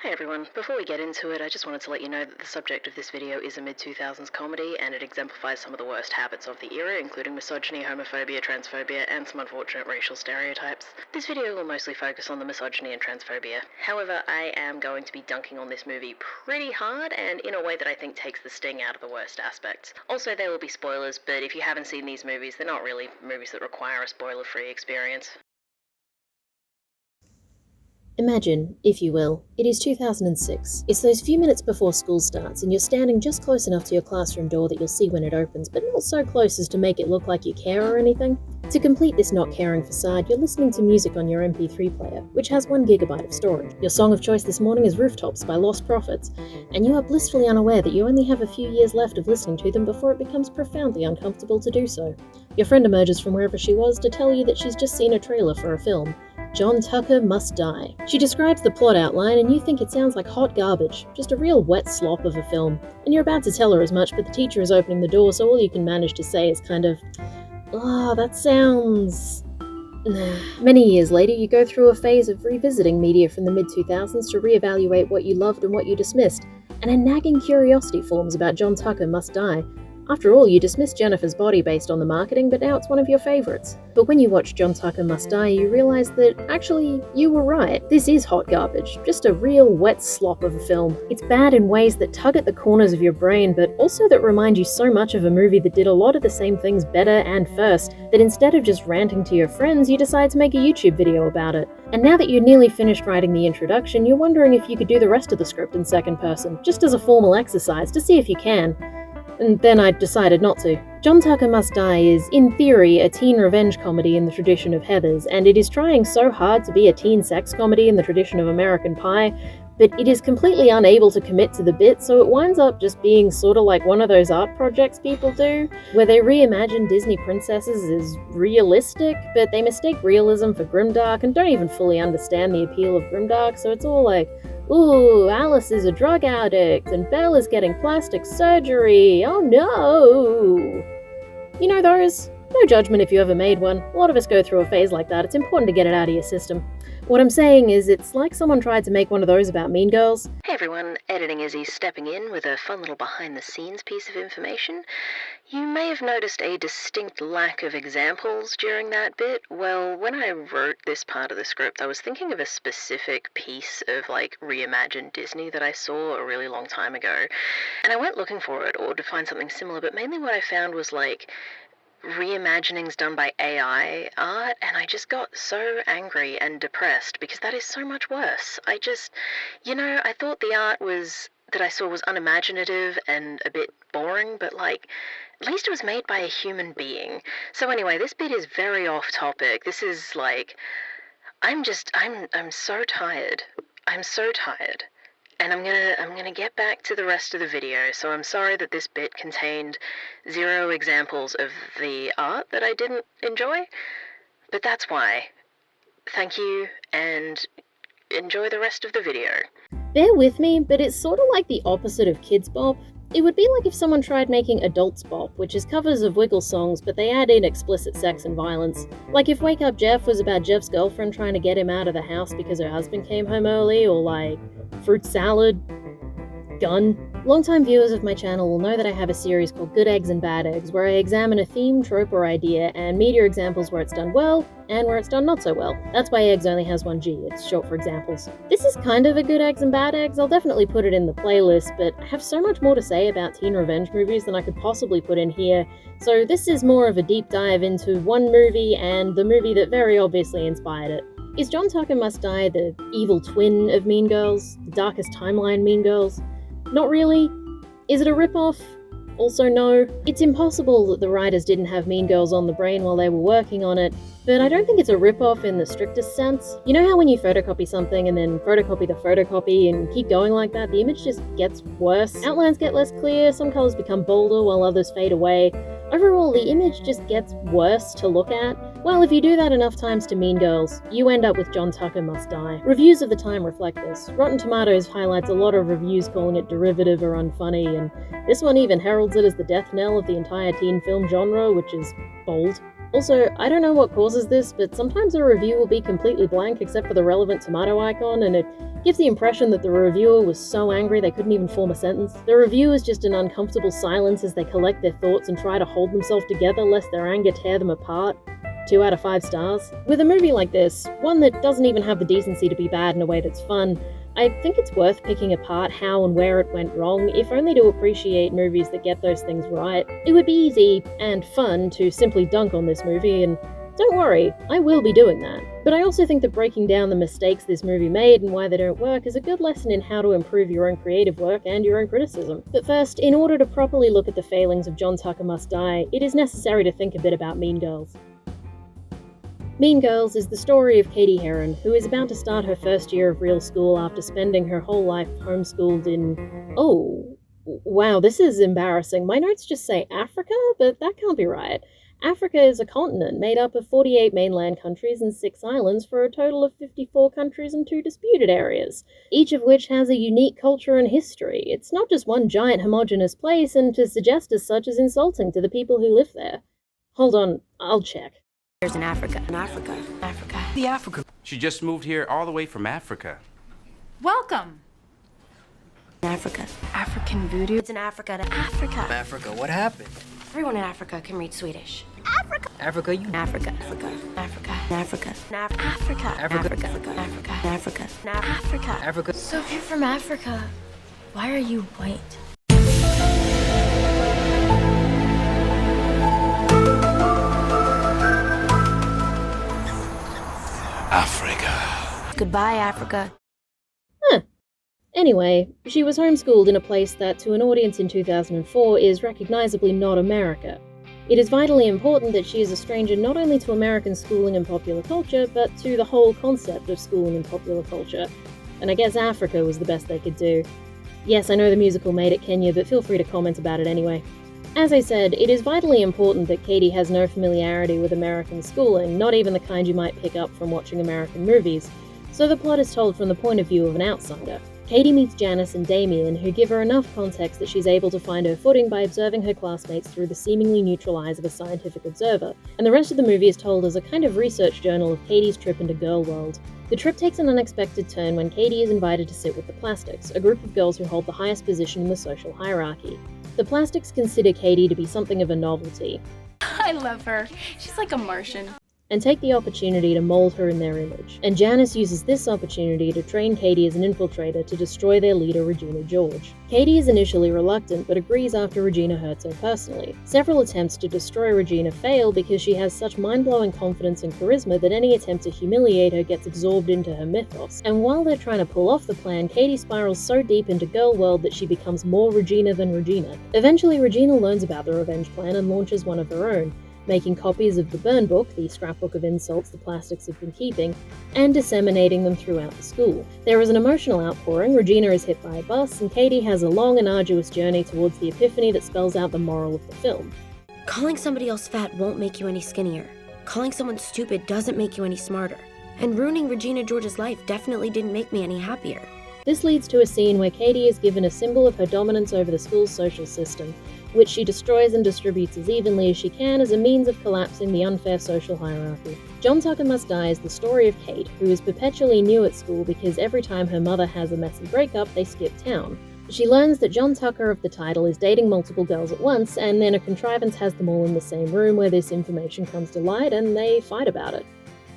Hey everyone, before we get into it, I just wanted to let you know that the subject of this video is a mid-2000s comedy, and it exemplifies some of the worst habits of the era, including misogyny, homophobia, transphobia, and some unfortunate racial stereotypes. This video will mostly focus on the misogyny and transphobia. However, I am going to be dunking on this movie pretty hard, and in a way that I think takes the sting out of the worst aspects. Also, there will be spoilers, but if you haven't seen these movies, they're not really movies that require a spoiler-free experience. Imagine, if you will, it is 2006. It's those few minutes before school starts and you're standing just close enough to your classroom door that you'll see when it opens, but not so close as to make it look like you care or anything. To complete this not caring facade, you're listening to music on your MP3 player, which has 1 GB of storage. Your song of choice this morning is Rooftops by Lost Prophets, and you are blissfully unaware that you only have a few years left of listening to them before it becomes profoundly uncomfortable to do so. Your friend emerges from wherever she was to tell you that she's just seen a trailer for a film, John Tucker Must Die. She describes the plot outline and you think it sounds like hot garbage, just a real wet slop of a film. And you're about to tell her as much, but the teacher is opening the door, so all you can manage to say is kind of, that sounds... Many years later, you go through a phase of revisiting media from the mid-2000s to reevaluate what you loved and what you dismissed, and a nagging curiosity forms about John Tucker Must Die. After all, you dismissed Jennifer's Body based on the marketing, but now it's one of your favourites. But when you watch John Tucker Must Die, you realise that, actually, you were right. This is hot garbage. Just a real wet slop of a film. It's bad in ways that tug at the corners of your brain, but also that remind you so much of a movie that did a lot of the same things better and first, that instead of just ranting to your friends, you decide to make a YouTube video about it. And now that you're nearly finished writing the introduction, you're wondering if you could do the rest of the script in second person, just as a formal exercise, to see if you can. And then I decided not to. John Tucker Must Die is, in theory, a teen revenge comedy in the tradition of Heathers, and it is trying so hard to be a teen sex comedy in the tradition of American Pie, but it is completely unable to commit to the bit, so it winds up just being sort of like one of those art projects people do, where they reimagine Disney princesses as realistic, but they mistake realism for grimdark and don't even fully understand the appeal of grimdark, so it's all like, ooh, Alice is a drug addict, and Belle is getting plastic surgery, oh no! You know those? No judgment if you ever made one. A lot of us go through a phase like that. It's important to get it out of your system. What I'm saying is, it's like someone tried to make one of those about Mean Girls. Hey everyone, Editing Izzie stepping in with a fun little behind-the-scenes piece of information. You may have noticed a distinct lack of examples during that bit. Well, when I wrote this part of the script, I was thinking of a specific piece of, reimagined Disney that I saw a really long time ago. And I went looking for it, or to find something similar, but mainly what I found was, reimaginings done by AI art, and I just got so angry and depressed because that is so much worse. I thought the art that I saw was unimaginative and a bit boring, but at least it was made by a human being. So anyway, this bit is very off topic. This is I'm so tired. I'm so tired. And I'm gonna get back to the rest of the video, so I'm sorry that this bit contained 0 examples of the art that I didn't enjoy, but that's why. Thank you, and enjoy the rest of the video. Bear with me, but it's sort of like the opposite of Kids Bop. It would be like if someone tried making Adults Bop, which is covers of Wiggle songs, but they add in explicit sex and violence. Like if Wake Up Jeff was about Jeff's girlfriend trying to get him out of the house because her husband came home early, or Fruit Salad, Gun. Longtime viewers of my channel will know that I have a series called Good Eggs and Bad Eggs, where I examine a theme, trope, or idea, and media examples where it's done well, and where it's done not so well. That's why Eggs only has 1 G, it's short for examples. This is kind of a Good Eggs and Bad Eggs. I'll definitely put it in the playlist, but I have so much more to say about teen revenge movies than I could possibly put in here, so this is more of a deep dive into one movie, and the movie that very obviously inspired it. Is John Tucker Must Die the evil twin of Mean Girls? The darkest timeline Mean Girls? Not really. Is it a rip-off? Also no. It's impossible that the writers didn't have Mean Girls on the brain while they were working on it, but I don't think it's a rip-off in the strictest sense. You know how when you photocopy something and then photocopy the photocopy and keep going like that, the image just gets worse? Outlines get less clear, some colours become bolder while others fade away. Overall, the image just gets worse to look at. Well, if you do that enough times to Mean Girls, you end up with John Tucker Must Die. Reviews of the time reflect this. Rotten Tomatoes highlights a lot of reviews calling it derivative or unfunny, and this one even heralds it as the death knell of the entire teen film genre, which is bold. Also, I don't know what causes this, but sometimes a review will be completely blank except for the relevant tomato icon, and it gives the impression that the reviewer was so angry they couldn't even form a sentence. The review is just an uncomfortable silence as they collect their thoughts and try to hold themselves together lest their anger tear them apart. 2 out of 5 stars. With a movie like this, one that doesn't even have the decency to be bad in a way that's fun, I think it's worth picking apart how and where it went wrong, if only to appreciate movies that get those things right. It would be easy and fun to simply dunk on this movie, and don't worry, I will be doing that. But I also think that breaking down the mistakes this movie made and why they don't work is a good lesson in how to improve your own creative work and your own criticism. But first, in order to properly look at the failings of John Tucker Must Die, it is necessary to think a bit about Mean Girls. Mean Girls is the story of Katie Heron, who is about to start her first year of real school after spending her whole life homeschooled in... Oh, wow, this is embarrassing. My notes just say Africa, but that can't be right. Africa is a continent made up of 48 mainland countries and 6 islands for a total of 54 countries and 2 disputed areas, each of which has a unique culture and history. It's not just one giant homogenous place, and to suggest as such is insulting to the people who live there. Hold on, I'll check. There's in Africa. The Africa. She just moved here all the way from Africa. Welcome. Africa. African voodoo. It's in Africa to Africa. Africa, what happened? Everyone in Africa can read Swedish. Africa, you... Africa. Africa. So if you're from Africa, why are you white? Africa. Goodbye, Africa. Anyway, she was homeschooled in a place that, to an audience in 2004, is recognizably not America. It is vitally important that she is a stranger not only to American schooling and popular culture, but to the whole concept of schooling and popular culture. And I guess Africa was the best they could do. Yes, I know the musical made it Kenya, but feel free to comment about it anyway. As I said, it is vitally important that Katie has no familiarity with American schooling, not even the kind you might pick up from watching American movies, so the plot is told from the point of view of an outsider. Katie meets Janice and Damien, who give her enough context that she's able to find her footing by observing her classmates through the seemingly neutral eyes of a scientific observer, and the rest of the movie is told as a kind of research journal of Katie's trip into girl world. The trip takes an unexpected turn when Katie is invited to sit with the Plastics, a group of girls who hold the highest position in the social hierarchy. The Plastics consider Katie to be something of a novelty, I love her. She's like a Martian. and take the opportunity to mold her in their image. And Janice uses this opportunity to train Katie as an infiltrator to destroy their leader, Regina George. Katie is initially reluctant, but agrees after Regina hurts her personally. Several attempts to destroy Regina fail because she has such mind-blowing confidence and charisma that any attempt to humiliate her gets absorbed into her mythos. And while they're trying to pull off the plan, Katie spirals so deep into girl world that she becomes more Regina than Regina. Eventually, Regina learns about the revenge plan and launches one of her own, making copies of the burn book, the scrapbook of insults the Plastics have been keeping, and disseminating them throughout the school. There is an emotional outpouring, Regina is hit by a bus, and Katie has a long and arduous journey towards the epiphany that spells out the moral of the film. Calling somebody else fat won't make you any skinnier. Calling someone stupid doesn't make you any smarter. And ruining Regina George's life definitely didn't make me any happier. This leads to a scene where Katie is given a symbol of her dominance over the school's social system, which she destroys and distributes as evenly as she can as a means of collapsing the unfair social hierarchy. John Tucker Must Die is the story of Kate, who is perpetually new at school because every time her mother has a messy breakup, they skip town. She learns that John Tucker of the title is dating multiple girls at once, and then a contrivance has them all in the same room where this information comes to light, and they fight about it.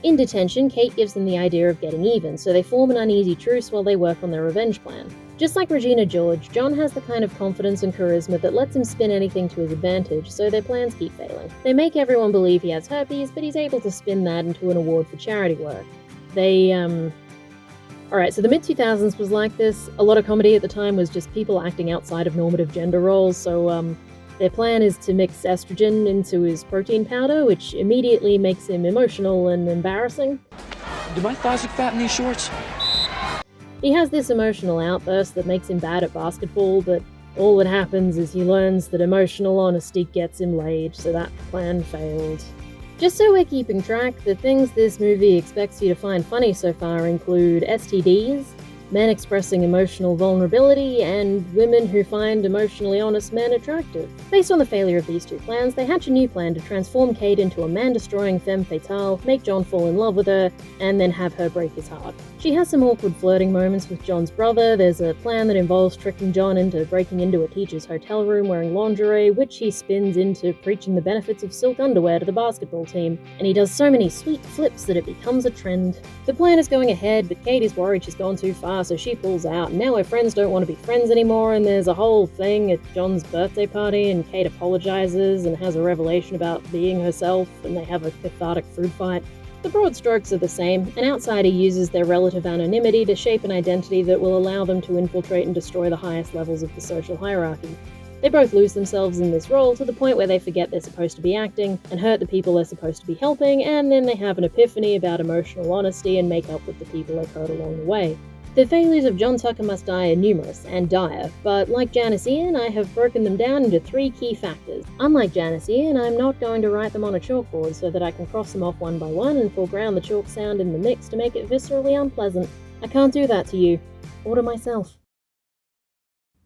In detention, Kate gives them the idea of getting even, so they form an uneasy truce while they work on their revenge plan. Just like Regina George, John has the kind of confidence and charisma that lets him spin anything to his advantage, so their plans keep failing. They make everyone believe he has herpes, but he's able to spin that into an award for charity work. Alright, so the mid-2000s was like this. A lot of comedy at the time was just people acting outside of normative gender roles, so their plan is to mix estrogen into his protein powder, which immediately makes him emotional and embarrassing. Do my thighs look fat in these shorts? He has this emotional outburst that makes him bad at basketball, but all that happens is he learns that emotional honesty gets him laid, so that plan failed. Just so we're keeping track, the things this movie expects you to find funny so far include STDs, men expressing emotional vulnerability, and women who find emotionally honest men attractive. Based on the failure of these two plans, they hatch a new plan to transform Kate into a man-destroying femme fatale, make John fall in love with her, and then have her break his heart. She has some awkward flirting moments with John's brother. There's a plan that involves tricking John into breaking into a teacher's hotel room wearing lingerie, which he spins into preaching the benefits of silk underwear to the basketball team, and he does so many sweet flips that it becomes a trend. The plan is going ahead, but Kate is worried she's gone too far, so she pulls out, and now her friends don't want to be friends anymore, and there's a whole thing at John's birthday party, and Kate apologizes and has a revelation about being herself, and they have a cathartic food fight. The broad strokes are the same. An outsider uses their relative anonymity to shape an identity that will allow them to infiltrate and destroy the highest levels of the social hierarchy. They both lose themselves in this role to the point where they forget they're supposed to be acting and hurt the people they're supposed to be helping, and then they have an epiphany about emotional honesty and make up with the people they've hurt along the way. The failures of John Tucker Must Die are numerous and dire, but like Janice Ian, I have broken them down into 3 key factors. Unlike Janice Ian, I'm not going to write them on a chalkboard so that I can cross them off one by one and foreground the chalk sound in the mix to make it viscerally unpleasant. I can't do that to you, or to myself.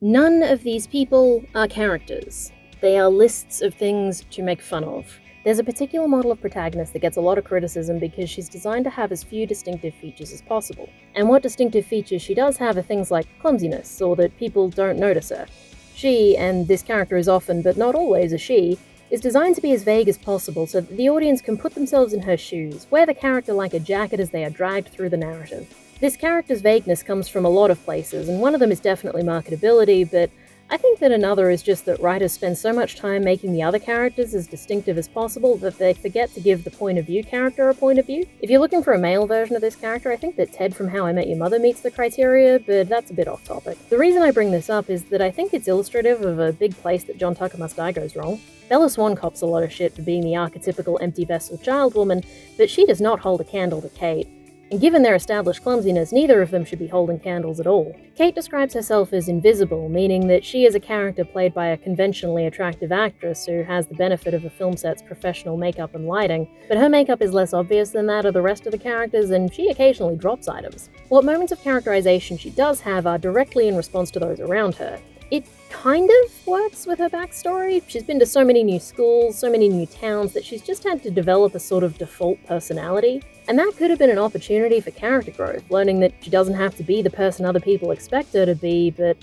None of these people are characters. They are lists of things to make fun of. There's a particular model of protagonist that gets a lot of criticism because she's designed to have as few distinctive features as possible. And what distinctive features she does have are things like clumsiness, or that people don't notice her. She, and this character is often, but not always, a she, is designed to be as vague as possible so that the audience can put themselves in her shoes, wear the character like a jacket as they are dragged through the narrative. This character's vagueness comes from a lot of places, and one of them is definitely marketability, but I think that another is just that writers spend so much time making the other characters as distinctive as possible that they forget to give the point of view character a point of view. If you're looking for a male version of this character, I think that Ted from How I Met Your Mother meets the criteria, but that's a bit off topic. The reason I bring this up is that I think it's illustrative of a big place that John Tucker Must Die goes wrong. Bella Swan cops a lot of shit for being the archetypical empty vessel child woman, but she does not hold a candle to Kate. And given their established clumsiness, neither of them should be holding candles at all. Kate describes herself as invisible, meaning that she is a character played by a conventionally attractive actress who has the benefit of a film set's professional makeup and lighting, but her makeup is less obvious than that of the rest of the characters, and she occasionally drops items. What moments of characterization she does have are directly in response to those around her. It kind of works with her backstory. She's been to so many new schools, so many new towns, that she's just had to develop a sort of default personality. And that could have been an opportunity for character growth, learning that she doesn't have to be the person other people expect her to be, but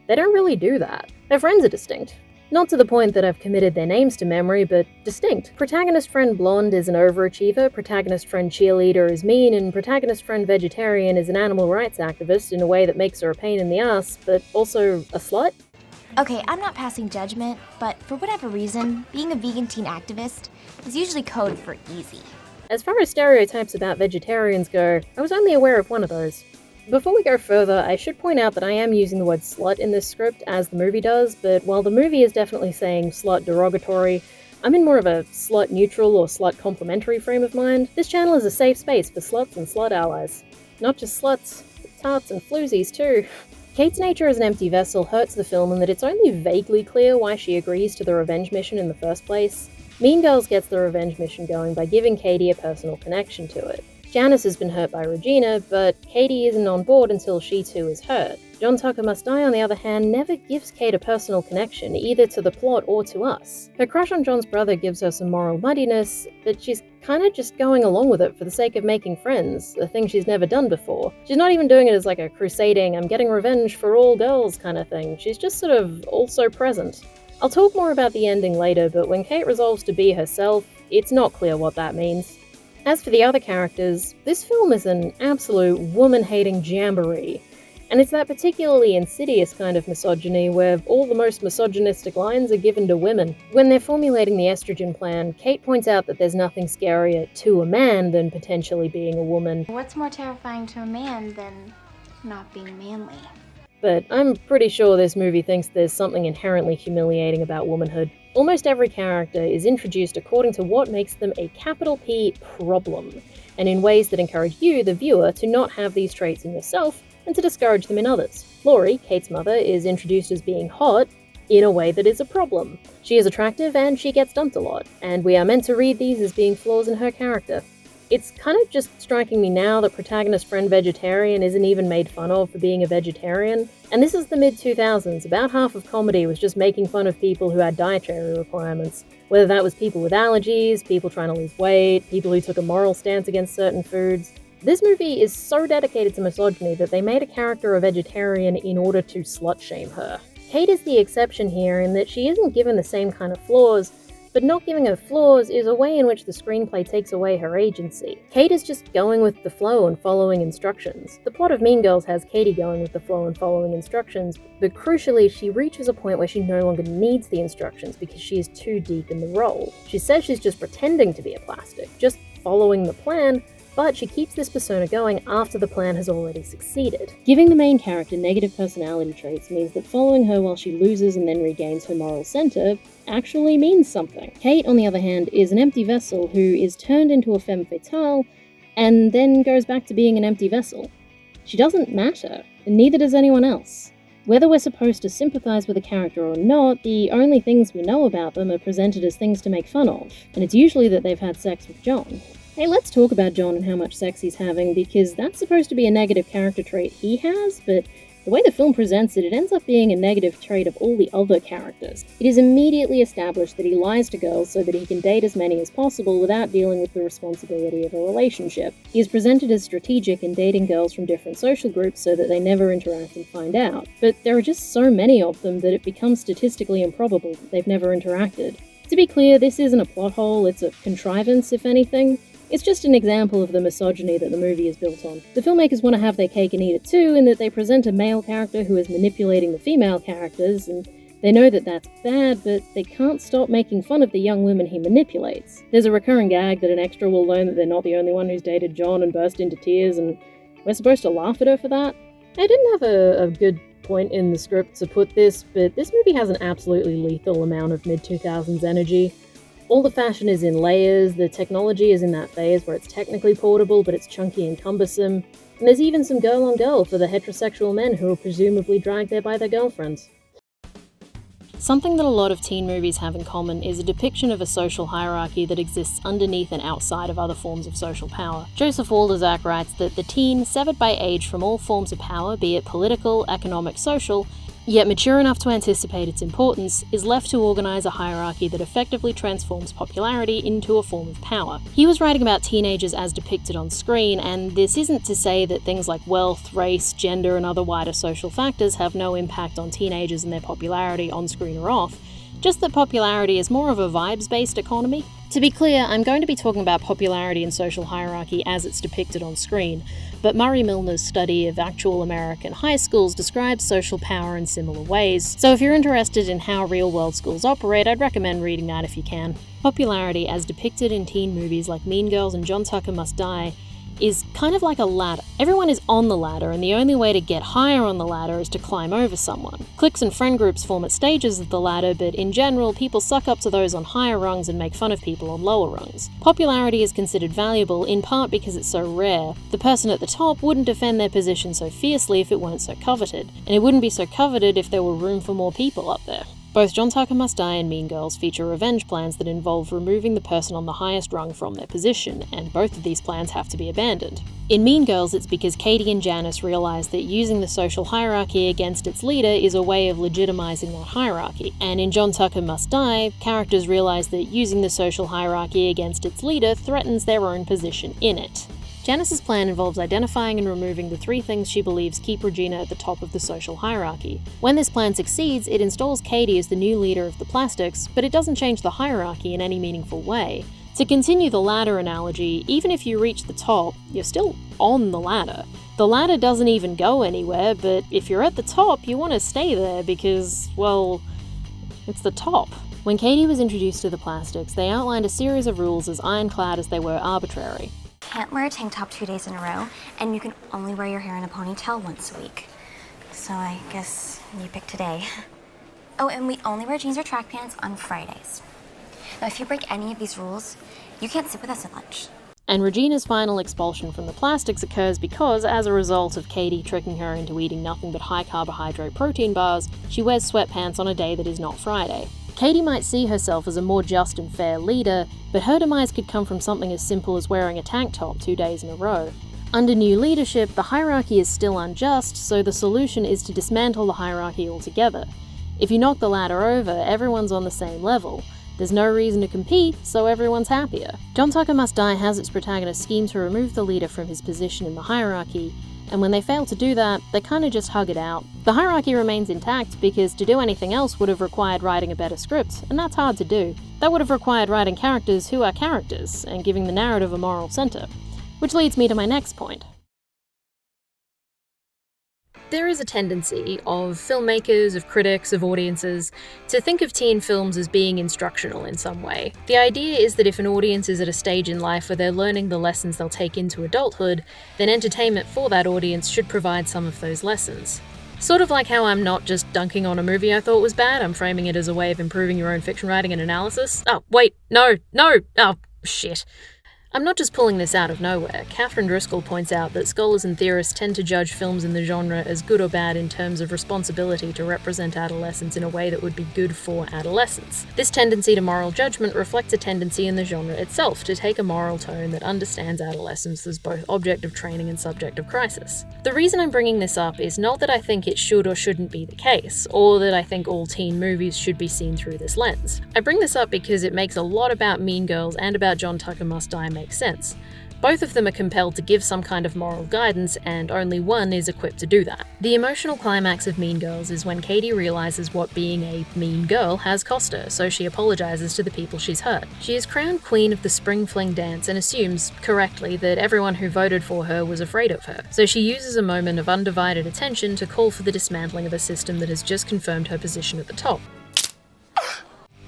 they don't really do that. Her friends are distinct. Not to the point that I've committed their names to memory, but distinct. Protagonist friend Blonde is an overachiever, protagonist friend Cheerleader is mean, and protagonist friend Vegetarian is an animal rights activist in a way that makes her a pain in the ass, but also a slut. Okay, I'm not passing judgment, but for whatever reason, being a vegan teen activist is usually code for easy. As far as stereotypes about vegetarians go, I was only aware of one of those. Before we go further, I should point out that I am using the word slut in this script as the movie does, but while the movie is definitely saying slut derogatory, I'm in more of a slut neutral or slut complementary frame of mind. This channel is a safe space for sluts and slut allies. Not just sluts, but tarts and floozies too. Kate's nature as an empty vessel hurts the film in that it's only vaguely clear why she agrees to the revenge mission in the first place. Mean Girls gets the revenge mission going by giving Katie a personal connection to it. Janice has been hurt by Regina, but Katie isn't on board until she too is hurt. John Tucker Must Die, on the other hand, never gives Kate a personal connection, either to the plot or to us. Her crush on John's brother gives her some moral muddiness, but she's kinda just going along with it for the sake of making friends, a thing she's never done before. She's not even doing it as like a crusading, I'm getting revenge for all girls kind of thing. She's just sort of also present. I'll talk more about the ending later, but when Kate resolves to be herself, it's not clear what that means. As for the other characters, this film is an absolute woman-hating jamboree, and it's that particularly insidious kind of misogyny where all the most misogynistic lines are given to women. When they're formulating the estrogen plan, Kate points out that there's nothing scarier to a man than potentially being a woman. What's more terrifying to a man than not being manly? But I'm pretty sure this movie thinks there's something inherently humiliating about womanhood. Almost every character is introduced according to what makes them a capital P problem, and in ways that encourage you, the viewer, to not have these traits in yourself and to discourage them in others. Laurie, Kate's mother, is introduced as being hot in a way that is a problem. She is attractive and she gets dumped a lot, and we are meant to read these as being flaws in her character. It's kind of just striking me now that protagonist friend vegetarian isn't even made fun of for being a vegetarian. And this is the mid-2000s. About half of comedy was just making fun of people who had dietary requirements. Whether that was people with allergies, people trying to lose weight, people who took a moral stance against certain foods. This movie is so dedicated to misogyny that they made a character a vegetarian in order to slut-shame her. Kate is the exception here in that she isn't given the same kind of flaws, but not giving her flaws is a way in which the screenplay takes away her agency. Kate is just going with the flow and following instructions. The plot of Mean Girls has Katie going with the flow and following instructions, but crucially, she reaches a point where she no longer needs the instructions because she is too deep in the role. She says she's just pretending to be a plastic, just following the plan, but she keeps this persona going after the plan has already succeeded. Giving the main character negative personality traits means that following her while she loses and then regains her moral center actually means something. Kate, on the other hand, is an empty vessel who is turned into a femme fatale and then goes back to being an empty vessel. She doesn't matter, and neither does anyone else. Whether we're supposed to sympathize with a character or not, the only things we know about them are presented as things to make fun of, and it's usually that they've had sex with John. Hey, let's talk about John and how much sex he's having, because that's supposed to be a negative character trait he has, but the way the film presents it, it ends up being a negative trait of all the other characters. It is immediately established that he lies to girls so that he can date as many as possible without dealing with the responsibility of a relationship. He is presented as strategic in dating girls from different social groups so that they never interact and find out, but there are just so many of them that it becomes statistically improbable that they've never interacted. To be clear, this isn't a plot hole, it's a contrivance, if anything. It's just an example of the misogyny that the movie is built on. The filmmakers want to have their cake and eat it too, in that they present a male character who is manipulating the female characters, and they know that that's bad, but they can't stop making fun of the young women he manipulates. There's a recurring gag that an extra will learn that they're not the only one who's dated John and burst into tears, and we're supposed to laugh at her for that. I didn't have a good point in the script to put this, but this movie has an absolutely lethal amount of mid-2000s energy. All the fashion is in layers, the technology is in that phase where it's technically portable but it's chunky and cumbersome, and there's even some girl-on-girl for the heterosexual men who are presumably dragged there by their girlfriends. Something that a lot of teen movies have in common is a depiction of a social hierarchy that exists underneath and outside of other forms of social power. Joseph Walderzak writes that the teen, severed by age from all forms of power, be it political, economic, social, yet mature enough to anticipate its importance, is left to organise a hierarchy that effectively transforms popularity into a form of power. He was writing about teenagers as depicted on screen, and this isn't to say that things like wealth, race, gender, and other wider social factors have no impact on teenagers and their popularity on screen or off, just that popularity is more of a vibes-based economy. To be clear, I'm going to be talking about popularity and social hierarchy as it's depicted on screen, but Murray Milner's study of actual American high schools describes social power in similar ways, so if you're interested in how real-world schools operate, I'd recommend reading that if you can. Popularity, as depicted in teen movies like Mean Girls and John Tucker Must Die, is kind of like a ladder. Everyone is on the ladder, and the only way to get higher on the ladder is to climb over someone. Cliques and friend groups form at stages of the ladder, but in general, people suck up to those on higher rungs and make fun of people on lower rungs. Popularity is considered valuable, in part because it's so rare. The person at the top wouldn't defend their position so fiercely if it weren't so coveted, and it wouldn't be so coveted if there were room for more people up there. Both John Tucker Must Die and Mean Girls feature revenge plans that involve removing the person on the highest rung from their position, and both of these plans have to be abandoned. In Mean Girls, it's because Katie and Janice realize that using the social hierarchy against its leader is a way of legitimizing that hierarchy, and in John Tucker Must Die, characters realize that using the social hierarchy against its leader threatens their own position in it. Janice's plan involves identifying and removing the three things she believes keep Regina at the top of the social hierarchy. When this plan succeeds, it installs Katie as the new leader of the Plastics, but it doesn't change the hierarchy in any meaningful way. To continue the ladder analogy, even if you reach the top, you're still on the ladder. The ladder doesn't even go anywhere, but if you're at the top, you want to stay there because, well, it's the top. When Katie was introduced to the Plastics, they outlined a series of rules as ironclad as they were arbitrary. Can't wear a tank top 2 days in a row, and you can only wear your hair in a ponytail once a week. So I guess you pick today. Oh, and we only wear jeans or track pants on Fridays. Now, if you break any of these rules, you can't sit with us at lunch. And Regina's final expulsion from the Plastics occurs because, as a result of Katie tricking her into eating nothing but high-carbohydrate protein bars, she wears sweatpants on a day that is not Friday. Katie might see herself as a more just and fair leader, but her demise could come from something as simple as wearing a tank top 2 days in a row. Under new leadership, the hierarchy is still unjust, so the solution is to dismantle the hierarchy altogether. If you knock the ladder over, everyone's on the same level. There's no reason to compete, so everyone's happier. John Tucker Must Die has its protagonist scheme to remove the leader from his position in the hierarchy, and when they fail to do that, they kinda just hug it out. The hierarchy remains intact because to do anything else would have required writing a better script, and that's hard to do. That would have required writing characters who are characters, and giving the narrative a moral center. Which leads me to my next point. There is a tendency of filmmakers, of critics, of audiences to think of teen films as being instructional in some way. The idea is that if an audience is at a stage in life where they're learning the lessons they'll take into adulthood, then entertainment for that audience should provide some of those lessons. Sort of like how I'm not just dunking on a movie I thought was bad, I'm framing it as a way of improving your own fiction writing and analysis. Oh, wait, no, oh, shit. I'm not just pulling this out of nowhere. Catherine Driscoll points out that scholars and theorists tend to judge films in the genre as good or bad in terms of responsibility to represent adolescence in a way that would be good for adolescents. This tendency to moral judgment reflects a tendency in the genre itself to take a moral tone that understands adolescence as both object of training and subject of crisis. The reason I'm bringing this up is not that I think it should or shouldn't be the case, or that I think all teen movies should be seen through this lens. I bring this up because it makes a lot about Mean Girls and about John Tucker Must Die make sense. Both of them are compelled to give some kind of moral guidance, and only one is equipped to do that. The emotional climax of Mean Girls is when Katie realizes what being a mean girl has cost her, so she apologizes to the people she's hurt. She is crowned queen of the spring fling dance and assumes, correctly, that everyone who voted for her was afraid of her, so she uses a moment of undivided attention to call for the dismantling of a system that has just confirmed her position at the top.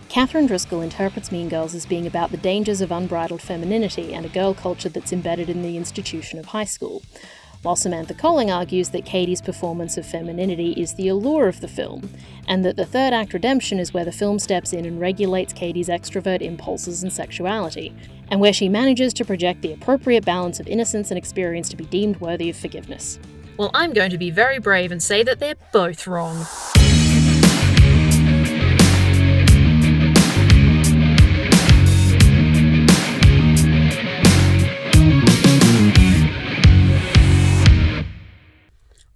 Catherine Driscoll interprets Mean Girls as being about the dangers of unbridled femininity and a girl culture that's embedded in the institution of high school, while Samantha Colling argues that Katie's performance of femininity is the allure of the film, and that the third act redemption is where the film steps in and regulates Katie's extrovert impulses and sexuality, and where she manages to project the appropriate balance of innocence and experience to be deemed worthy of forgiveness. Well, I'm going to be very brave and say that they're both wrong.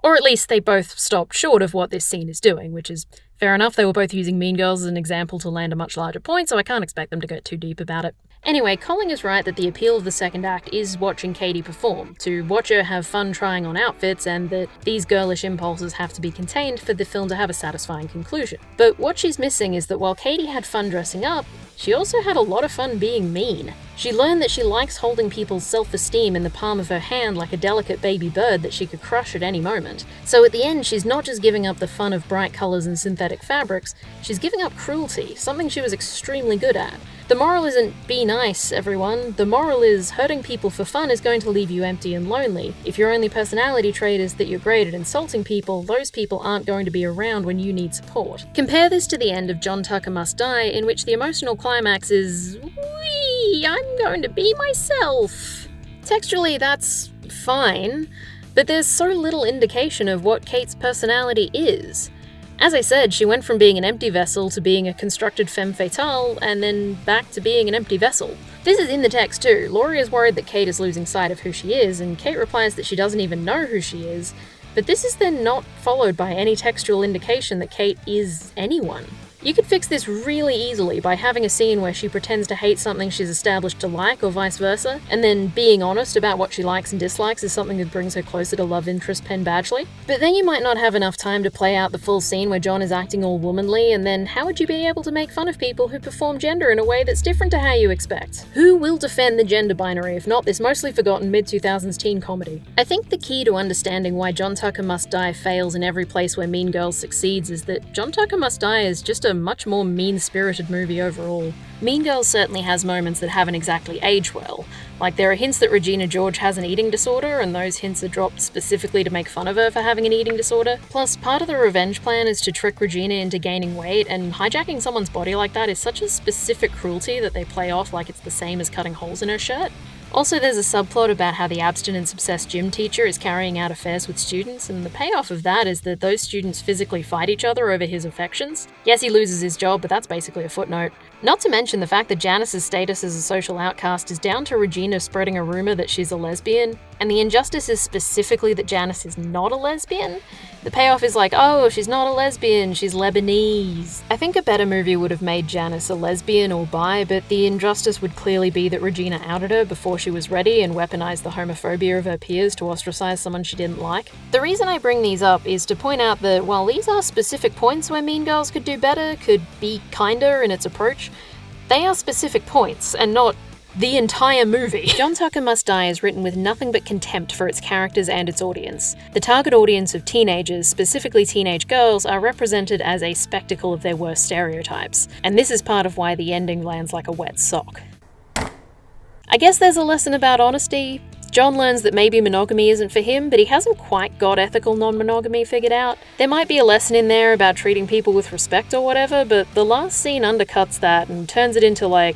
Or at least they both stopped short of what this scene is doing, which is fair enough. They were both using Mean Girls as an example to land a much larger point, so I can't expect them to go too deep about it. Anyway, Colling is right that the appeal of the second act is watching Katie perform, to watch her have fun trying on outfits, and that these girlish impulses have to be contained for the film to have a satisfying conclusion. But what she's missing is that while Katie had fun dressing up, she also had a lot of fun being mean. She learned that she likes holding people's self-esteem in the palm of her hand like a delicate baby bird that she could crush at any moment. So at the end, she's not just giving up the fun of bright colours and synthetic fabrics, she's giving up cruelty, something she was extremely good at. The moral isn't be nice, everyone. The moral is hurting people for fun is going to leave you empty and lonely. If your only personality trait is that you're great at insulting people, those people aren't going to be around when you need support. Compare this to the end of John Tucker Must Die, in which the emotional climax is, wee, I'm going to be myself. Textually, that's fine, but there's so little indication of what Kate's personality is. As I said, she went from being an empty vessel to being a constructed femme fatale, and then back to being an empty vessel. This is in the text too. Laurie is worried that Kate is losing sight of who she is, and Kate replies that she doesn't even know who she is, but this is then not followed by any textual indication that Kate is anyone. You could fix this really easily by having a scene where she pretends to hate something she's established to like, or vice versa, and then being honest about what she likes and dislikes is something that brings her closer to love interest Penn Badgley. But then you might not have enough time to play out the full scene where John is acting all womanly, and then how would you be able to make fun of people who perform gender in a way that's different to how you expect? Who will defend the gender binary if not this mostly forgotten mid-2000s teen comedy? I think the key to understanding why John Tucker Must Die fails in every place where Mean Girls succeeds is that John Tucker Must Die is just a much more mean-spirited movie overall. Mean Girls certainly has moments that haven't exactly aged well. Like, there are hints that Regina George has an eating disorder, and those hints are dropped specifically to make fun of her for having an eating disorder. Plus, part of the revenge plan is to trick Regina into gaining weight, and hijacking someone's body like that is such a specific cruelty that they play off like it's the same as cutting holes in her shirt. Also, there's a subplot about how the abstinence-obsessed gym teacher is carrying out affairs with students, and the payoff of that is that those students physically fight each other over his affections. Yes, he loses his job, but that's basically a footnote. Not to mention the fact that Janice's status as a social outcast is down to Regina spreading a rumor that she's a lesbian, and the injustice is specifically that Janice is not a lesbian. The payoff is like, oh, she's not a lesbian, she's Lebanese. I think a better movie would have made Janice a lesbian or bi, but the injustice would clearly be that Regina outed her before she was ready and weaponized the homophobia of her peers to ostracize someone she didn't like. The reason I bring these up is to point out that while these are specific points where Mean Girls could do better, could be kinder in its approach, they are specific points and not the entire movie. John Tucker Must Die is written with nothing but contempt for its characters and its audience. The target audience of teenagers, specifically teenage girls, are represented as a spectacle of their worst stereotypes, and this is part of why the ending lands like a wet sock. I guess there's a lesson about honesty. John learns that maybe monogamy isn't for him, but he hasn't quite got ethical non-monogamy figured out. There might be a lesson in there about treating people with respect or whatever, but the last scene undercuts that and turns it into like,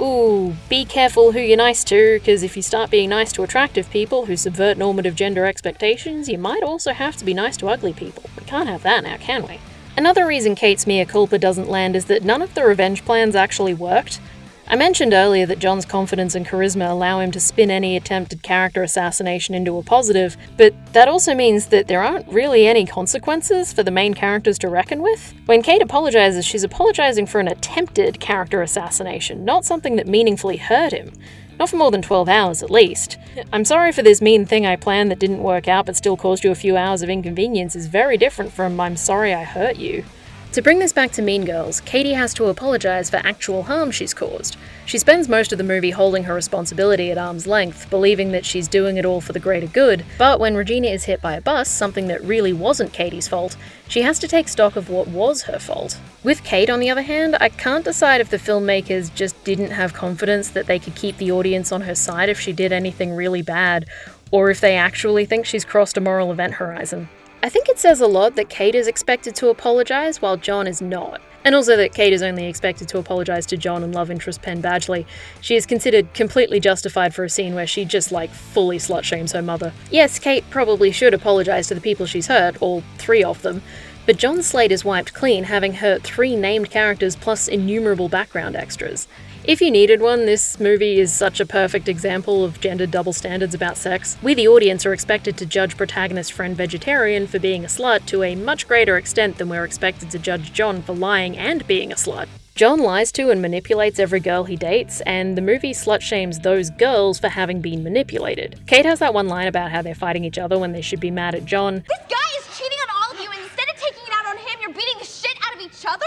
ooh, be careful who you're nice to, because if you start being nice to attractive people who subvert normative gender expectations, you might also have to be nice to ugly people. We can't have that now, can we? Another reason Kate's mea culpa doesn't land is that none of the revenge plans actually worked. I mentioned earlier that John's confidence and charisma allow him to spin any attempted character assassination into a positive, but that also means that there aren't really any consequences for the main characters to reckon with. When Kate apologizes, she's apologizing for an attempted character assassination, not something that meaningfully hurt him. Not for more than 12 hours, at least. I'm sorry for this mean thing I planned that didn't work out but still caused you a few hours of inconvenience is very different from I'm sorry I hurt you. To bring this back to Mean Girls, Katie has to apologize for actual harm she's caused. She spends most of the movie holding her responsibility at arm's length, believing that she's doing it all for the greater good, but when Regina is hit by a bus, something that really wasn't Katie's fault, she has to take stock of what was her fault. With Kate, on the other hand, I can't decide if the filmmakers just didn't have confidence that they could keep the audience on her side if she did anything really bad, or if they actually think she's crossed a moral event horizon. I think it says a lot that Kate is expected to apologise while John is not. And also that Kate is only expected to apologise to John and love interest Penn Badgley. She is considered completely justified for a scene where she just fully slut-shames her mother. Yes, Kate probably should apologise to the people she's hurt, all 3 of them, but John's slate is wiped clean, having hurt 3 named characters plus innumerable background extras. If you needed one, this movie is such a perfect example of gendered double standards about sex. We, the audience, are expected to judge protagonist friend vegetarian for being a slut to a much greater extent than we're expected to judge John for lying and being a slut. John lies to and manipulates every girl he dates, and the movie slut-shames those girls for having been manipulated. Kate has that one line about how they're fighting each other when they should be mad at John. This guy is cheating on all of you, and instead of taking it out on him, you're beating the shit out of each other?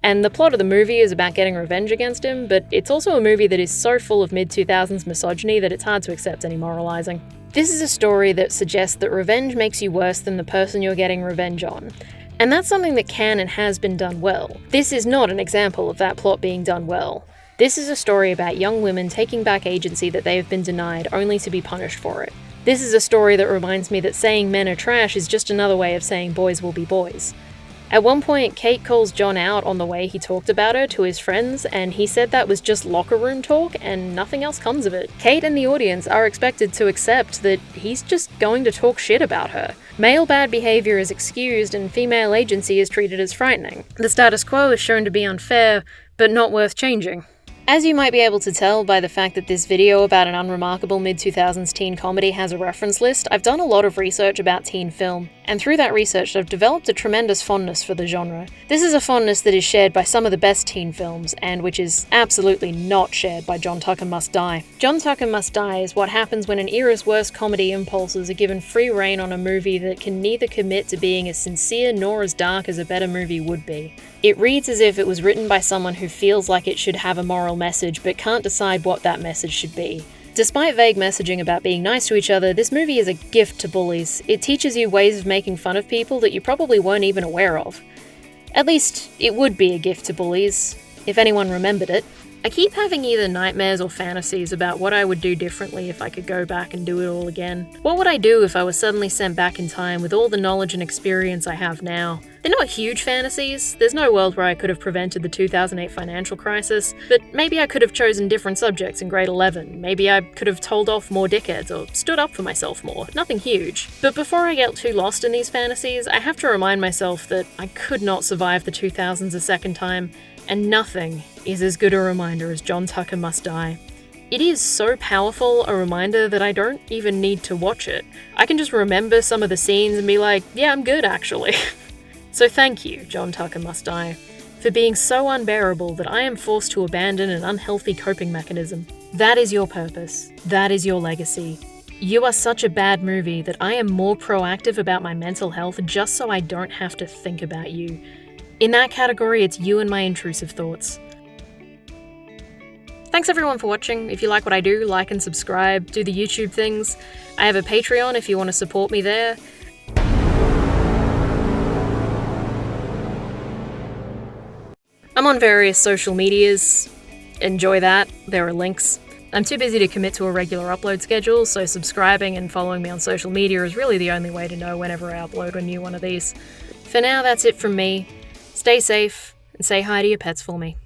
And the plot of the movie is about getting revenge against him, but it's also a movie that is so full of mid-2000s misogyny that it's hard to accept any moralizing. This is a story that suggests that revenge makes you worse than the person you're getting revenge on. And that's something that can and has been done well. This is not an example of that plot being done well. This is a story about young women taking back agency that they have been denied only to be punished for it. This is a story that reminds me that saying men are trash is just another way of saying boys will be boys. At one point, Kate calls John out on the way he talked about her to his friends, and he said that was just locker room talk and nothing else comes of it. Kate and the audience are expected to accept that he's just going to talk shit about her. Male bad behavior is excused and female agency is treated as frightening. The status quo is shown to be unfair, but not worth changing. As you might be able to tell by the fact that this video about an unremarkable mid-2000s teen comedy has a reference list, I've done a lot of research about teen film, and through that research I've developed a tremendous fondness for the genre. This is a fondness that is shared by some of the best teen films, and which is absolutely not shared by John Tucker Must Die. John Tucker Must Die is what happens when an era's worst comedy impulses are given free rein on a movie that can neither commit to being as sincere nor as dark as a better movie would be. It reads as if it was written by someone who feels like it should have a moral message but can't decide what that message should be. Despite vague messaging about being nice to each other, this movie is a gift to bullies. It teaches you ways of making fun of people that you probably weren't even aware of. At least, it would be a gift to bullies, if anyone remembered it. I keep having either nightmares or fantasies about what I would do differently if I could go back and do it all again. What would I do if I was suddenly sent back in time with all the knowledge and experience I have now? They're not huge fantasies. There's no world where I could have prevented the 2008 financial crisis, but maybe I could have chosen different subjects in grade 11. Maybe I could have told off more dickheads or stood up for myself more. Nothing huge. But before I get too lost in these fantasies, I have to remind myself that I could not survive the 2000s a second time, and nothing is as good a reminder as John Tucker Must Die. It is so powerful a reminder that I don't even need to watch it. I can just remember some of the scenes and be like, yeah, I'm good actually. So thank you, John Tucker Must Die, for being so unbearable that I am forced to abandon an unhealthy coping mechanism. That is your purpose. That is your legacy. You are such a bad movie that I am more proactive about my mental health just so I don't have to think about you. In that category, it's you and my intrusive thoughts. Thanks everyone for watching. If you like what I do, like and subscribe, do the YouTube things. I have a Patreon if you want to support me there. I'm on various social medias. Enjoy that, there are links. I'm too busy to commit to a regular upload schedule, so subscribing and following me on social media is really the only way to know whenever I upload a new one of these. For now, that's it from me. Stay safe, and say hi to your pets for me.